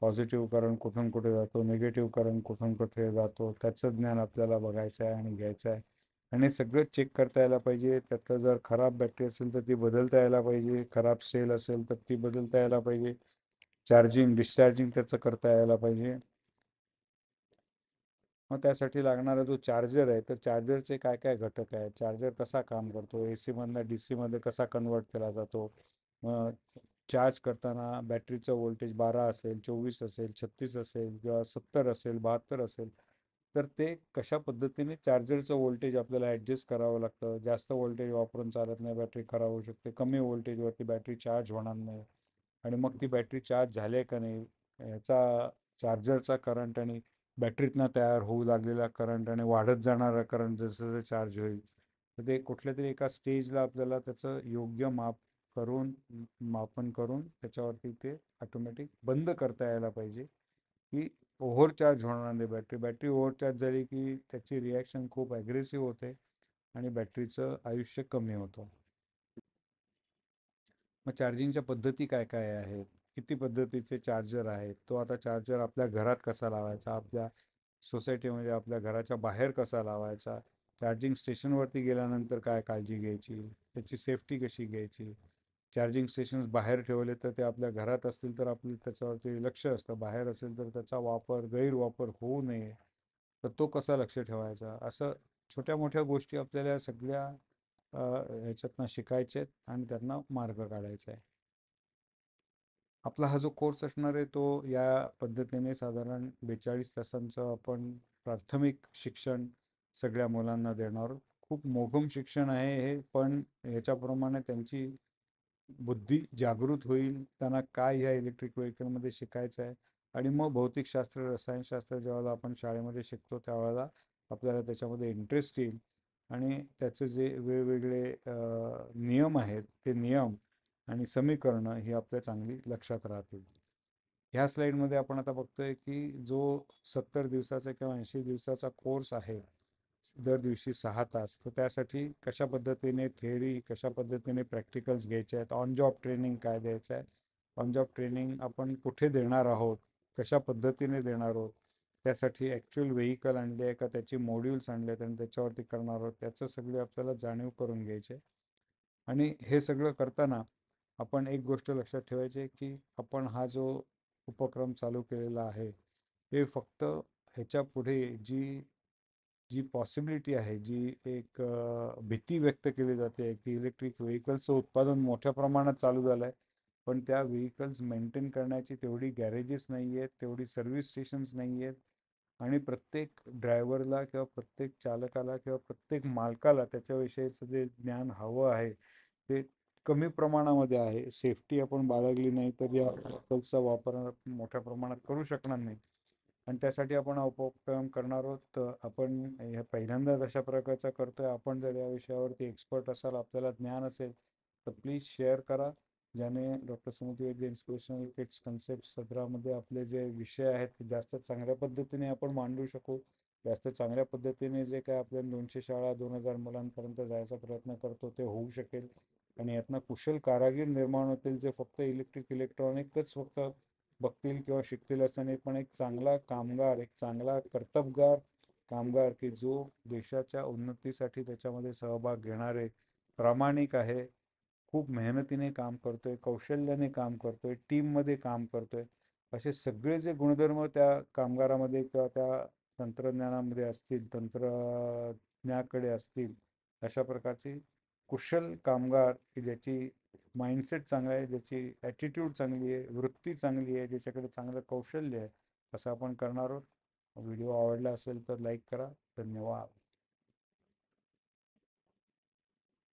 पॉझिटिव्ह करंट कुठून कुठे जातो, निगेटिव्ह करंट कुठून कुठे जातो, त्याचं ज्ञान आपल्याला बघायचं आहे आणि घ्यायचं आहे. आणि सगळं चेक करता यायला पाहिजे. त्यातलं जर खराब बॅटरी असेल तर ती बदलता यायला पाहिजे, खराब सेल असेल तर ती बदलता यायला पाहिजे, चार्जिंग डिस्चार्जिंग त्याचं करता यायला पाहिजे. मग त्यासाठी लागणारा जो चार्जर आहे, तर चार्जरचे काय काय घटक आहेत, चार्जर कसा काम करतो, AC मधनं DC मध्ये कसा कन्वर्ट केला जातो, मग चार्ज करताना बॅटरीचं व्होल्टेज 12 असेल, 24 असेल, 36 असेल किंवा 70 असेल, 72 असेल, तर ते कशा पद्धतीने चार्जरचं व्होल्टेज आपल्याला ॲडजस्ट करावं लागतं. जास्त व्होल्टेज वापरून चालत नाही, बॅटरी खराब होऊ शकते. कमी व्होल्टेजवरती बॅटरी चार्ज होणार नाही. आणि मग ती बॅटरी चार्ज झाली आहे का नाही, याचा चार्जरचा करंट आणि बॅटरीतनं तयार होऊ लागलेला करंट आणि वाढत जाणारा करंट जसं जसं चार्ज होईल, तर ते कुठल्या तरी एका स्टेजला आपल्याला त्याचं योग्य करून मापन करून त्याच्यावरती ते ऑटोमॅटिक बंद करता यायला पाहिजे, की ओव्हरचार्ज होणार नाही बॅटरी. बॅटरी ओव्हरचार्ज झाली की त्याची रिॲक्शन खूप ॲग्रेसिव्ह होते आणि बॅटरीचं आयुष्य कमी होतं. मग चार्जिंगच्या पद्धती काय काय आहेत, किती पद्धतीचे चार्जर आहेत, तो आता चार्जर आपल्या घरात कसा लावायचा, आपल्या सोसायटीमध्ये आपल्या घराच्या बाहेर कसा लावायचा, चार्जिंग स्टेशनवरती गेल्यानंतर काय काळजी घ्यायची, त्याची सेफ्टी कशी घ्यायची. चार्जिंग स्टेशन्स बाहेर ठेवले तर ते आपल्या घरात असतील तर आपलं त्याच्यावरती लक्ष असतं, बाहेर असेल तर त्याचा गैरवापर होऊ नये, तर तो कसा लक्ष ठेवायचा. असं छोट्या मोठ्या गोष्टी आपल्याला सगळ्या ह्याच्यातनं शिकायचे आहेत आणि त्यांना मार्ग काढायचा आहे. आपला हा जो कोर्स असणार आहे तो या पद्धतीने साधारण 42 तासांचं आपण प्राथमिक शिक्षण सगळ्या मुलांना देणार आहोत. खूप मोघम शिक्षण आहे हे, पण ह्याच्याप्रमाणे त्यांची बुद्धी जागृत होईल, त्यांना काय ह्या इलेक्ट्रिक व्हेकलमध्ये शिकायचं आहे. आणि मग भौतिकशास्त्र, रसायनशास्त्र ज्यावेळेला आपण शाळेमध्ये शिकतो त्यावेळेला आपल्याला त्याच्यामध्ये इंटरेस्ट येईल आणि त्याचे जे वेगवेगळे नियम आहेत, ते नियम आणि समीकरणं ही आपल्या चांगली लक्षात राहतील. ह्या स्लाइडमध्ये आपण आता बघतोय की जो 70 दिवसाचा किंवा 80 दिवसाचा कोर्स आहे, दर दिवशी 6 तास, तर त्यासाठी कशा पद्धतीने थेअरी, कशा पद्धतीने प्रॅक्टिकल्स घ्यायचे आहेत, ऑन जॉब ट्रेनिंग काय द्यायचं आहे, ऑन जॉब ट्रेनिंग आपण कुठे देणार आहोत, कशा पद्धतीने देणार आहोत, त्यासाठी ॲक्च्युअल व्हेकल आणले आहे का, त्याची मॉड्यूल्स आणले आहेत आणि त्याच्यावरती करणार आहोत, त्याचं सगळे आपल्याला जाणीव करून घ्यायचे. आणि हे सगळं करताना आपण एक गोष्ट लक्षात ठेवायची की आपण हा जो उपक्रम चालू केलेला आहे, हे फक्त ह्याच्या पुढे जी जी पॉसिबिलिटी आहे, जी एक भीती व्यक्त केली जाते की इलेक्ट्रिक व्हेकल्सचं उत्पादन मोठ्या प्रमाणात चालू झालं आहे, पण त्या व्हेकल्स मेंटेन करण्याची तेवढी गॅरेजेस नाही आहेत, तेवढी सर्व्हिस स्टेशन्स नाही आहेत आणि प्रत्येक ड्रायव्हरला किंवा प्रत्येक चालकाला किंवा प्रत्येक मालकाला त्याच्याविषयीचं जे ज्ञान हवं आहे ते कमी प्रमाणामध्ये आहे. सेफ्टी आपण बाळगली नाही तर या व्हेकल्सचा वापर मोठ्या प्रमाणात करू शकणार नाही आणि त्यासाठी आपण उपक्रम करणार आहोत. तर आपण ह्या पहिल्यांदाच अशा प्रकारचा करतोय. आपण जर या विषयावरती एक्सपर्ट असाल, आपल्याला ज्ञान असेल, तर प्लीज शेअर करा, ज्याने डॉक्टर सुमित वैद्य इन्स्पिरेशनल किड्स कन्सेप्ट सदरामध्ये आपले जे विषय आहेत ते जास्त चांगल्या पद्धतीने आपण मांडू शकू. जास्त चांगल्या पद्धतीने जे काय आपल्या 200 शाळा 2000 मुलांपर्यंत जायचा प्रयत्न करतो ते होऊ शकेल आणि यातनं कुशल कारागीर निर्माण होतील, जे फक्त इलेक्ट्रॉनिकच फक्त बघतील किंवा शिकतील असं नाही, पण एक चांगला कामगार, एक चांगला कर्तबगार कामगार की जो देशाच्या उन्नतीसाठी त्याच्यामध्ये सहभाग घेणारे, प्रामाणिक आहे, खूप मेहनतीने काम करतोय, कौशल्याने काम करतोय, टीममध्ये काम करतोय, असे सगळे जे गुणधर्म त्या कामगारामध्ये किंवा त्या तंत्रज्ञानामध्ये असतील, तंत्रज्ञाकडे असतील, अशा प्रकारची कुशल कामगार की ज्याची माइंडसेट चांगला आहे, ज्याची ॲटिट्यूड चांगली आहे, वृत्ती चांगली आहे, ज्याच्याकडे चांगलं कौशल्य आहे, असं आपण करणार आहोत. व्हिडिओ आवडला असेल तर लाईक करा. धन्यवाद.